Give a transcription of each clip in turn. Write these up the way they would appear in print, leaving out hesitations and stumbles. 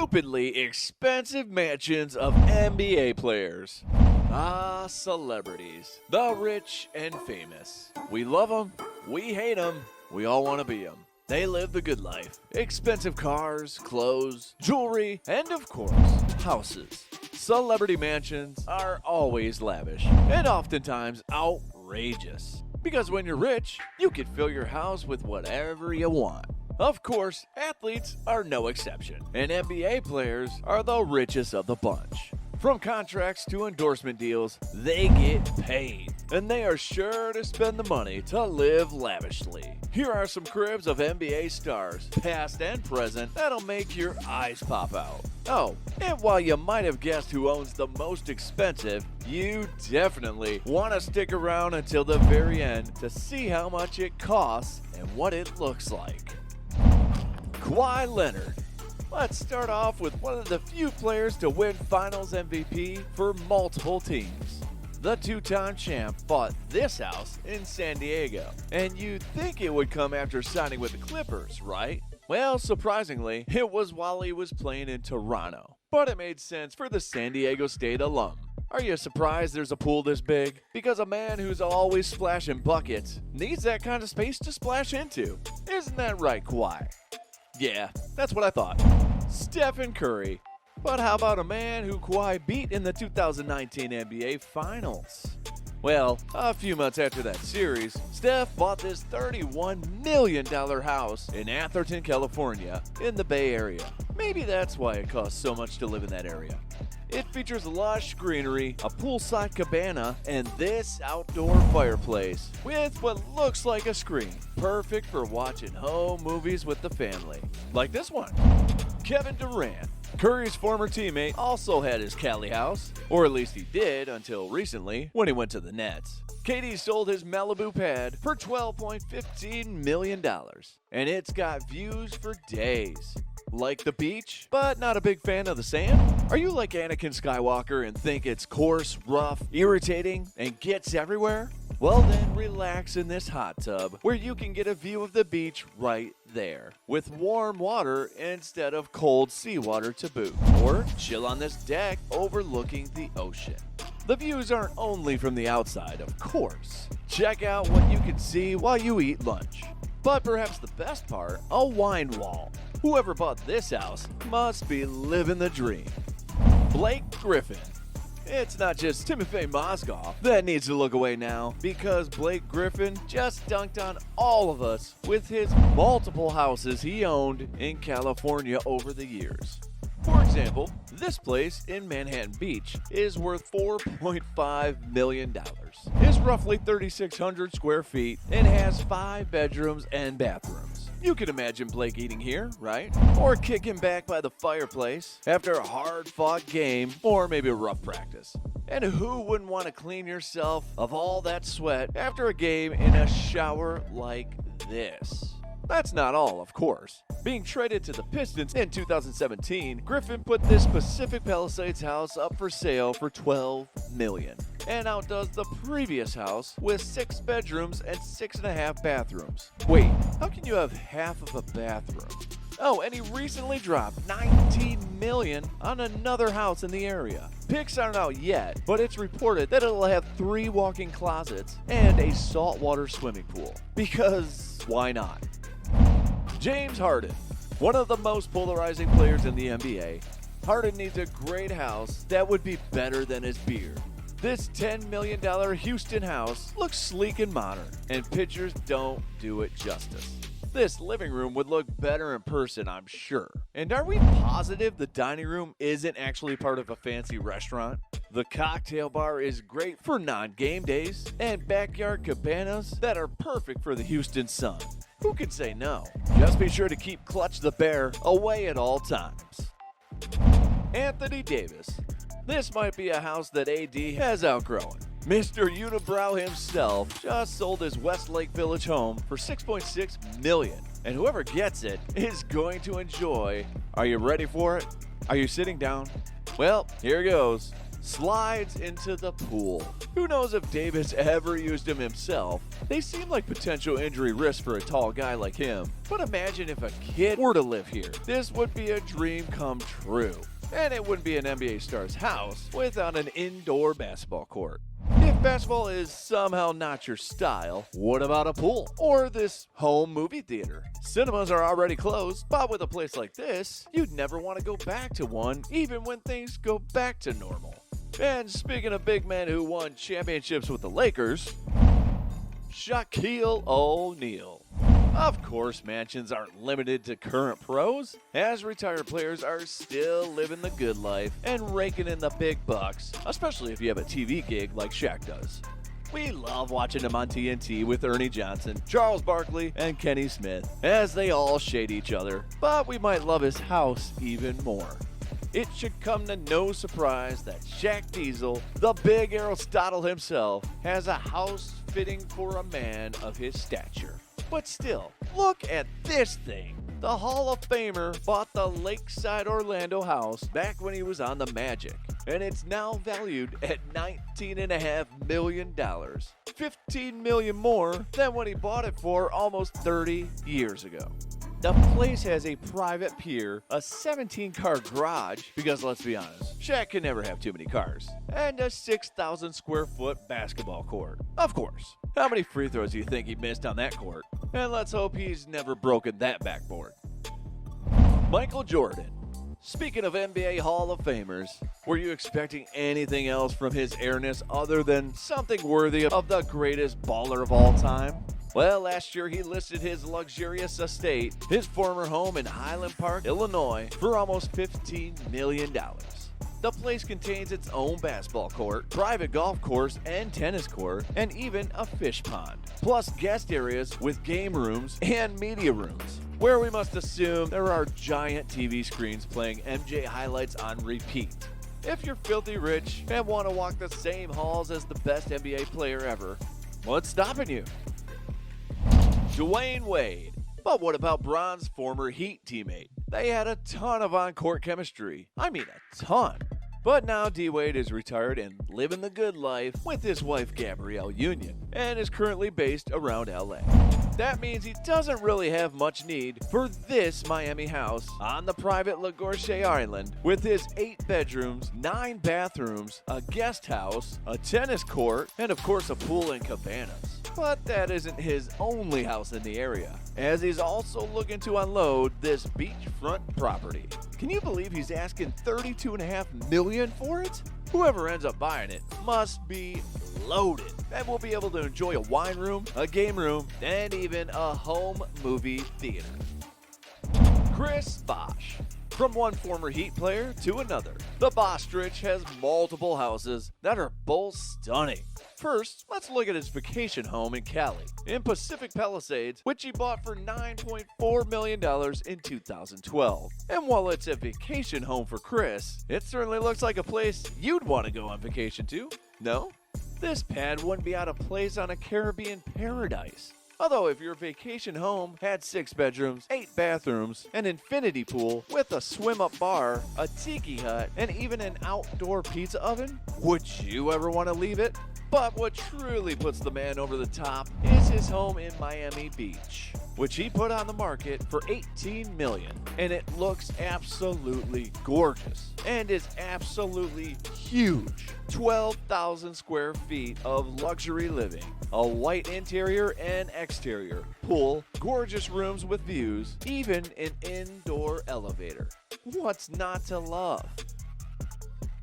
stupidly expensive mansions of NBA players. Ah, celebrities. The rich and famous. We love them, we hate them, we all want to be them. They live the good life. Expensive cars, clothes, jewelry, and of course, houses. Celebrity mansions are always lavish and oftentimes outrageous. Because when you're rich, you can fill your house with whatever you want. Of course, athletes are no exception, and NBA players are the richest of the bunch. From contracts to endorsement deals, they get paid, and they are sure to spend the money to live lavishly. Here are some cribs of NBA stars, past and present, that'll make your eyes pop out. Oh, and while you might have guessed who owns the most expensive, you definitely want to stick around until the very end to see how much it costs and what it looks like. Kawhi Leonard. Let's start off with one of the few players to win Finals MVP for multiple teams. The two-time champ bought this house in San Diego, and you'd think it would come after signing with the Clippers, right? Well, surprisingly, it was while he was playing in Toronto, but it made sense for the San Diego State alum. Are you surprised there's a pool this big? Because a man who's always splashing buckets needs that kind of space to splash into. Isn't that right, Kawhi? Yeah, that's what I thought. Steph Curry. But how about a man who Kawhi beat in the 2019 NBA Finals? Well, a few months after that series, Steph bought this $31 million house in Atherton, California, in the Bay Area. Maybe that's why it costs so much to live in that area. It features lush greenery, a poolside cabana, and this outdoor fireplace with what looks like a screen. Perfect for watching home movies with the family. Like this one. Kevin Durant. Curry's former teammate also had his Cali house, or at least he did until recently when he went to the Nets. KD sold his Malibu pad for $12.15 million, and it's got views for days. Like the beach, but not a big fan of the sand? Are you like Anakin Skywalker and think it's coarse, rough, irritating, and gets everywhere? Well then, relax in this hot tub where you can get a view of the beach right there, with warm water instead of cold seawater to boot. Or chill on this deck overlooking the ocean. The views aren't only from the outside, of course. Check out what you can see while you eat lunch. But perhaps the best part, a wine wall. Whoever bought this house must be living the dream. Blake Griffin. It's not just Timofey Mozgov that needs to look away now, because Blake Griffin just dunked on all of us with his multiple houses he owned in California over the years. For example, this place in Manhattan Beach is worth $4.5 million. It's roughly 3,600 square feet and has 5 bedrooms and bathrooms. You can imagine Blake eating here, right? Or kicking back by the fireplace after a hard-fought game or maybe a rough practice. And who wouldn't want to clean yourself of all that sweat after a game in a shower like this? That's not all, of course. Being traded to the Pistons in 2017, Griffin put this Pacific Palisades house up for sale for $12 million, and outdoes the previous house with 6 bedrooms and 6.5 bathrooms. Wait, how can you have half of a bathroom? Oh, and he recently dropped $19 million on another house in the area. Pics aren't out yet, but it's reported that it'll have 3 walk-in closets and a saltwater swimming pool. Because why not? James Harden, one of the most polarizing players in the NBA. Harden needs a great house that would be better than his beard. This $10 million Houston house looks sleek and modern, and pictures don't do it justice. This living room would look better in person, I'm sure. And are we positive the dining room isn't actually part of a fancy restaurant? The cocktail bar is great for non-game days, and backyard cabanas that are perfect for the Houston sun. Who can say no? Just be sure to keep Clutch the Bear away at all times. Anthony Davis. This might be a house that AD has outgrown. Mr. Unibrow himself just sold his Westlake Village home for $6.6 million, and whoever gets it is going to enjoy. Are you ready for it? Are you sitting down? Well, here goes. slides into the pool. Who knows if Davis ever used him himself? They seem like potential injury risks for a tall guy like him. But imagine if a kid were to live here. This would be a dream come true. And it wouldn't be an NBA star's house without an indoor basketball court. If basketball is somehow not your style, what about a pool? Or this home movie theater? Cinemas are already closed, but with a place like this, you'd never want to go back to one, even when things go back to normal. And speaking of big men who won championships with the Lakers, Shaquille O'Neal. Of course, mansions aren't limited to current pros, as retired players are still living the good life and raking in the big bucks, especially if you have a TV gig like Shaq does. We love watching him on TNT with Ernie Johnson, Charles Barkley, and Kenny Smith, as they all shade each other, but we might love his house even more. It should come to no surprise that Shaq Diesel, the big Aristotle himself, has a house fitting for a man of his stature. But still, look at this thing. The Hall of Famer bought the Lakeside Orlando house back when he was on the Magic, and it's now valued at $19.5 million. $15 million more than when he bought it for almost 30 years ago. The place has a private pier, a 17-car garage, because let's be honest, Shaq can never have too many cars, and a 6,000 square foot basketball court. Of course. How many free throws do you think he missed on that court? And let's hope he's never broken that backboard. Michael Jordan. Speaking of NBA Hall of Famers, were you expecting anything else from his airness other than something worthy of the greatest baller of all time? Well, last year he listed his luxurious estate, his former home in Highland Park, Illinois, for almost $15 million. The place contains its own basketball court, private golf course and tennis court, and even a fish pond, plus guest areas with game rooms and media rooms, where we must assume there are giant TV screens playing MJ highlights on repeat. If you're filthy rich and want to walk the same halls as the best NBA player ever, what's stopping you? Dwayne Wade. But what about Bron's former Heat teammate? They had a ton of on-court chemistry. I mean a ton. But now D-Wade is retired and living the good life with his wife Gabrielle Union and is currently based around LA. That means he doesn't really have much need for this Miami house on the private LaGorche Island with his 8 bedrooms, 9 bathrooms, a guest house, a tennis court, and of course a pool and cabanas. But that isn't his only house in the area, as he's also looking to unload this beachfront property. Can you believe he's asking $32.5 million for it? Whoever ends up buying it must be loaded and will be able to enjoy a wine room, a game room, and even a home movie theater. Chris Bosh. From one former Heat player to another, the Bostrich has multiple houses that are both stunning. First, let's look at his vacation home in Cali, in Pacific Palisades, which he bought for $9.4 million in 2012. And while it's a vacation home for Chris, it certainly looks like a place you'd want to go on vacation to, no? This pad wouldn't be out of place on a Caribbean paradise. Although if your vacation home had 6 bedrooms, 8 bathrooms, an infinity pool with a swim-up bar, a tiki hut, and even an outdoor pizza oven, would you ever want to leave it? But what truly puts the man over the top is his home in Miami Beach, which he put on the market for $18 million. And it looks absolutely gorgeous and is absolutely huge. 12,000 square feet of luxury living, a white interior and exterior, pool, gorgeous rooms with views, even an indoor elevator. What's not to love?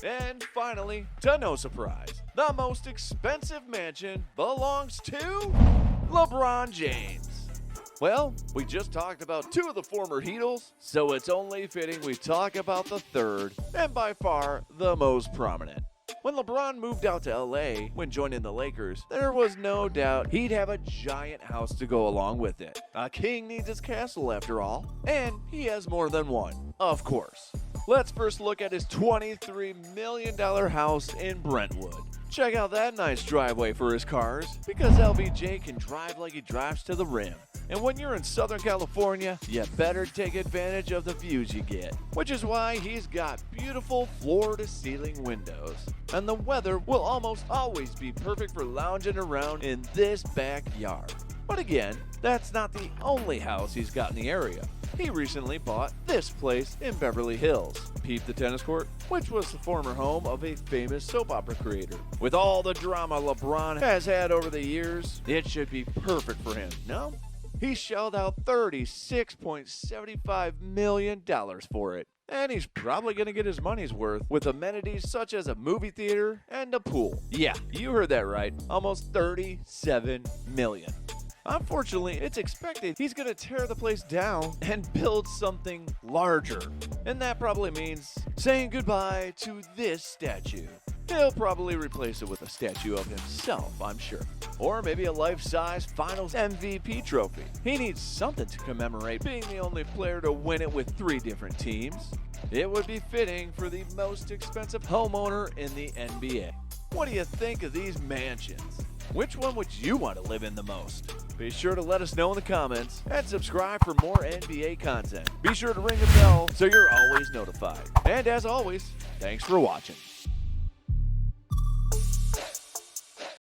And finally, to no surprise, the most expensive mansion belongs to LeBron James. Well, we just talked about 2 of the former Heatles, so it's only fitting we talk about the third, and by far the most prominent. When LeBron moved out to LA when joining the Lakers, there was no doubt he'd have a giant house to go along with it. A king needs his castle after all, and he has more than one, of course. Let's first look at his $23 million house in Brentwood. Check out that nice driveway for his cars, because LBJ can drive like he drives to the rim. And when you're in Southern California, you better take advantage of the views you get, which is why he's got beautiful floor-to-ceiling windows. And the weather will almost always be perfect for lounging around in this backyard. But again, that's not the only house he's got in the area. He recently bought this place in Beverly Hills. Peep the tennis court, which was the former home of a famous soap opera creator. With all the drama LeBron has had over the years, it should be perfect for him, no? He shelled out $36.75 million for it. And he's probably going to get his money's worth with amenities such as a movie theater and a pool. Yeah, you heard that right. Almost $37 million. Unfortunately, it's expected he's going to tear the place down and build something larger. And that probably means saying goodbye to this statue. He'll probably replace it with a statue of himself, I'm sure. Or maybe a life-size Finals MVP trophy. He needs something to commemorate being the only player to win it with 3 different teams. It would be fitting for the most expensive homeowner in the NBA. What do you think of these mansions? Which one would you want to live in the most? Be sure to let us know in the comments and subscribe for more NBA content. Be sure to ring the bell so you're always notified. And as always, thanks for watching.